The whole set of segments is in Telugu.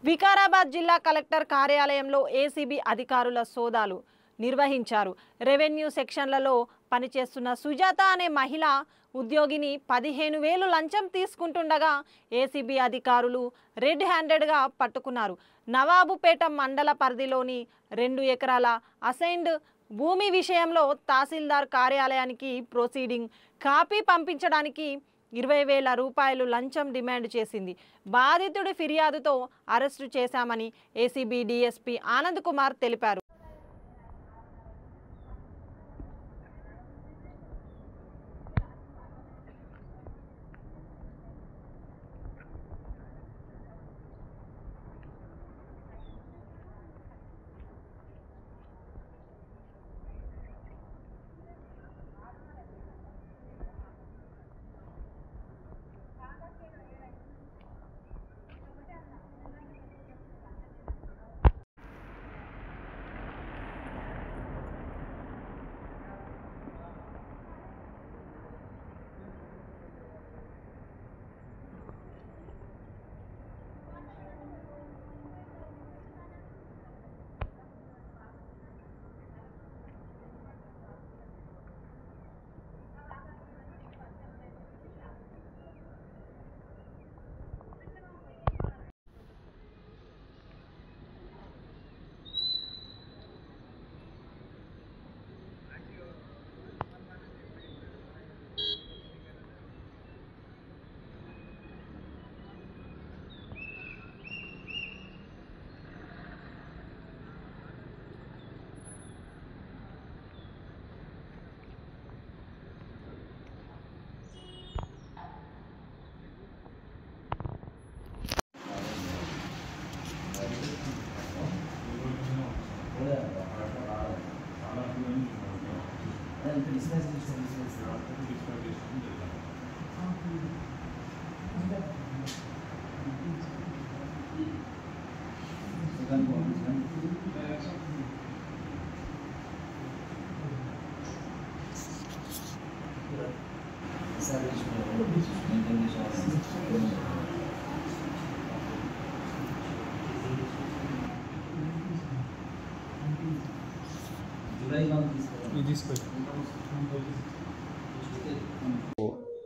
వికారాబాద్ జిల్లా కలెక్టర్ కార్యాలయంలో ఏసీబీ అధికారుల సోదాలు నిర్వహించారు. రెవెన్యూ సెక్షన్లలో పనిచేస్తున్న సుజాత అనే మహిళ ఉద్యోగిని 15,000 లంచం తీసుకుంటుండగా ఏసీబీ అధికారులు రెడ్ హ్యాండెడ్గా పట్టుకున్నారు. నవాబుపేట మండల పరిధిలోని 2 ఎకరాల అసైన్డ్ భూమి విషయంలో తహసీల్దార్ కార్యాలయానికి ప్రొసీడింగ్ కాపీ పంపించడానికి 20,000 రూపాయలు లంచం డిమాండ్ చేసింది. బాధితుడి ఫిర్యాదుతో అరెస్టు చేశామని ఏసీబీ డీఎస్పీ ఆనంద్ కుమార్ తెలిపారు.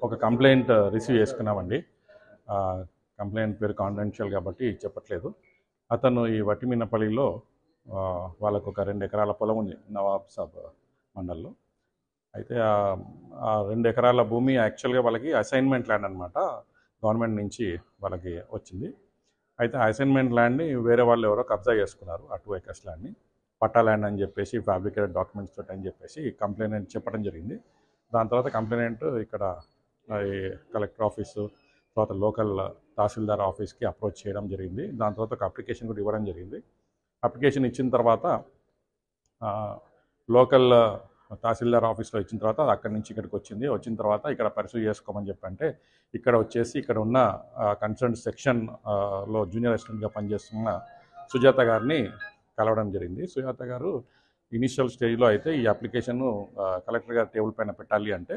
ఒక కంప్లైంట్ రిసీవ్ చేసుకున్నామండి. కంప్లైంట్ పేరు కాన్ఫిడెన్షియల్ కాబట్టి చెప్పట్లేదు. అతను ఈ వట్టిమినపల్లిలో వాళ్ళకు ఒక 2 ఎకరాల పొలం ఉంది నవాబ్ సాబ్ మండల్లో. అయితే ఆ 2 ఎకరాల భూమి యాక్చువల్గా వాళ్ళకి అసైన్మెంట్ ల్యాండ్ అనమాట. గవర్నమెంట్ నుంచి వాళ్ళకి వచ్చింది. అయితే అసైన్మెంట్ ల్యాండ్ని వేరే వాళ్ళు ఎవరో కబ్జా చేసుకున్నారు. ఆ 2 acres ల్యాండ్ని పట్టా ల్యాండ్ అని చెప్పేసి ఫ్యాబ్రికేటెడ్ డాక్యుమెంట్స్ తోటి అని చెప్పేసి కంప్లైంట్ చెప్పడం జరిగింది. దాని తర్వాత కంప్లైంట్ ఇక్కడ కలెక్టర్ ఆఫీసు తర్వాత లోకల్ తహసీల్దార్ ఆఫీస్కి అప్రోచ్ చేయడం జరిగింది. దాని తర్వాత ఒక అప్లికేషన్ కూడా ఇవ్వడం జరిగింది. అప్లికేషన్ ఇచ్చిన తర్వాత లోకల్ తహసీల్దార్ ఆఫీస్లో ఇచ్చిన తర్వాత అక్కడి నుంచి ఇక్కడికి వచ్చిన తర్వాత ఇక్కడ పర్సూ చేసుకోమని చెప్పంటే ఇక్కడ వచ్చేసి ఇక్కడ ఉన్న కన్సర్న్ సెక్షన్లో జూనియర్ అసిస్టెంట్గా పనిచేస్తున్న సుజాత గారిని కలవడం జరిగింది. సుజాత గారు ఇనిషియల్ స్టేజ్లో అయితే ఈ అప్లికేషన్ కలెక్టర్ గారి టేబుల్ పైన పెట్టాలి అంటే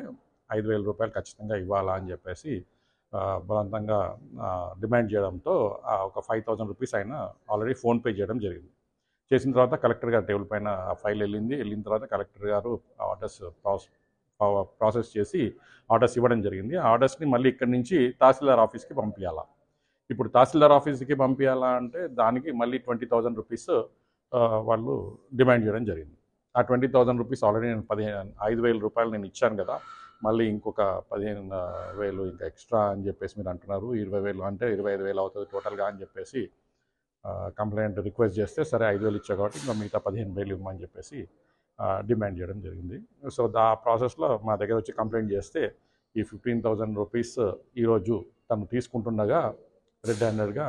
5,000 రూపాయలు ఖచ్చితంగా ఇవ్వాలా అని చెప్పేసి బలవంతంగా డిమాండ్ చేయడంతో ఒక 5,000 రూపీస్ ఆయన ఆల్రెడీ ఫోన్పే చేయడం జరిగింది. చేసిన తర్వాత కలెక్టర్ గారి టేబుల్ పైన ఫైల్ వెళ్ళిన తర్వాత కలెక్టర్ గారు ఆర్డర్స్ ప్రాసెస్ చేసి ఆర్డర్స్ ఇవ్వడం జరిగింది. ఆ ఆర్డర్స్ని మళ్ళీ ఇక్కడి నుంచి తహసీల్దార్ ఆఫీస్కి పంపించాలా. ఇప్పుడు తహసీల్దార్ ఆఫీస్కి పంపించాలా అంటే దానికి మళ్ళీ 20,000 రూపీస్ వాళ్ళు డిమాండ్ చేయడం జరిగింది. ఆ 20,000 రూపీస్ ఆల్రెడీ నేను 5,000 రూపాయలు నేను ఇచ్చాను కదా, మళ్ళీ ఇంకొక 15,000 ఇంకా ఎక్స్ట్రా అని చెప్పేసి మీరు అంటున్నారు. 20,000 అంటే 25,000 అవుతుంది టోటల్గా అని చెప్పేసి కంప్లైంట్ రిక్వెస్ట్ చేస్తే సరే 5,000 ఇచ్చా కాబట్టి ఇంకా మిగతా 15,000 ఇవ్వమని చెప్పేసి డిమాండ్ చేయడం జరిగింది. సో ఆ ప్రాసెస్లో మా దగ్గర వచ్చి కంప్లైంట్ చేస్తే ఈ 15,000 రూపీస్ ఈరోజు తను తీసుకుంటుండగా రెడ్ హ్యాండెడ్గా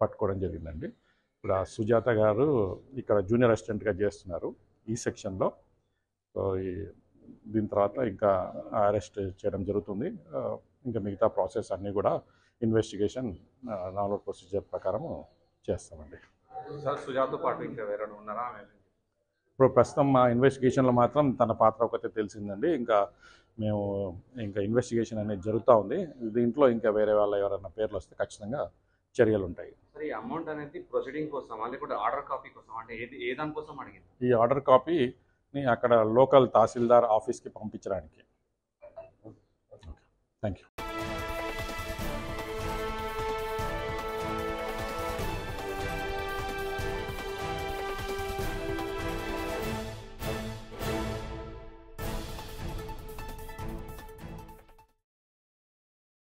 పట్టుకోవడం జరిగిందండి. ఇప్పుడు ఆ సుజాత గారు ఇక్కడ జూనియర్ అసిస్టెంట్గా చేస్తున్నారు ఈ సెక్షన్లో. సో దీని తర్వాత ఇంకా అరెస్ట్ చేయడం జరుగుతుంది. ఇంకా మిగతా ప్రాసెస్ అన్నీ కూడా ఇన్వెస్టిగేషన్ నార్మల్ ప్రొసీజర్ ప్రకారం చేస్తామండి. సార్ సుజాత పాటు ఇంకా వేరే ఉన్నారా? ఇప్పుడు ప్రస్తుతం మా ఇన్వెస్టిగేషన్లో మాత్రం తన పాత్ర ఒకటే తెలిసిందండి. ఇంకా ఇన్వెస్టిగేషన్ అనేది జరుగుతూ ఉంది. దీంట్లో ఇంకా వేరే వాళ్ళ ఎవరైనా పేర్లు వస్తే ఖచ్చితంగా చర్యలు ఉంటాయి. సార్ ఈ అమౌంట్ అనేది ప్రొసీడింగ్ కోసం లేకపోతే ఆర్డర్ కాపీ కోసం అంటే ఏ దానికోసం అడిగింది? ఈ ఆర్డర్ కాపీని అక్కడ లోకల్ తహసీల్దార్ ఆఫీస్కి పంపించడానికి. Thank you.